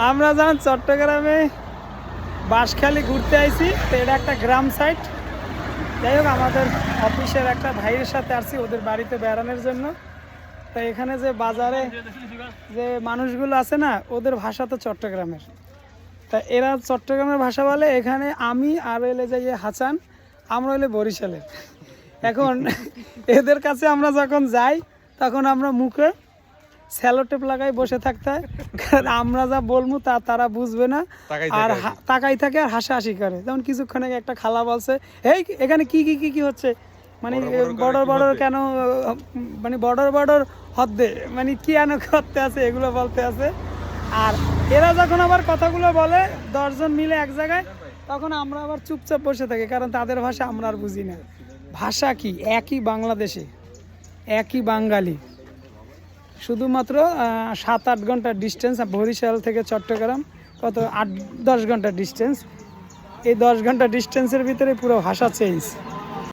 আমরা যখন চট্টগ্রামে বাঁশখালী ঘুরতে আইছি, তো এটা একটা গ্রাম সাইট। যাই হোক, আমাদের অফিসের একটা ভাইয়ের সাথে আসছি ওদের বাড়িতে বেড়ানোর জন্য। তো এখানে যে বাজারে যে মানুষগুলো আছে না, ওদের ভাষা তো চট্টগ্রামের। তা এরা চট্টগ্রামের ভাষা বলে। এখানে আমি আর এলে যাই হাসান, আমরা হইলে বরিশালের। এখন এদের কাছে আমরা যখন যাই তখন আমরা মুখে স্যালো টেপ লাগাই বসে থাকতে হয়, কারণ আমরা যা বলবো তা তারা বুঝবে না। আর তাকাই থাকে আর হাসাহাসি করে। যেমন কিছুক্ষণ আগে একটা খালা বলছে, এই এখানে কি কি কি কি হচ্ছে, মানে বর্ডার বর্ডার কেন, মানে বর্ডার হদ্দে, মানে কি এন করতে আছে, এগুলো বলতে আছে। আর এরা যখন আবার কথাগুলো বলে 10 জন মিলে এক জায়গায়, তখন আমরা আবার চুপচাপ বসে থাকি, কারণ তাদের ভাষা আমরা আর বুঝি না। ভাষা কি একই, বাংলাদেশে একই বাঙালি, শুধুমাত্র 7-8 ঘন্টার ডিস্টেন্স। বরিশাল থেকে চট্টগ্রাম কত 8-10 ঘন্টার ডিস্টেন্স। এই 10 ঘন্টা ডিস্টেন্সের ভিতরে পুরো ভাষা চেঞ্জ।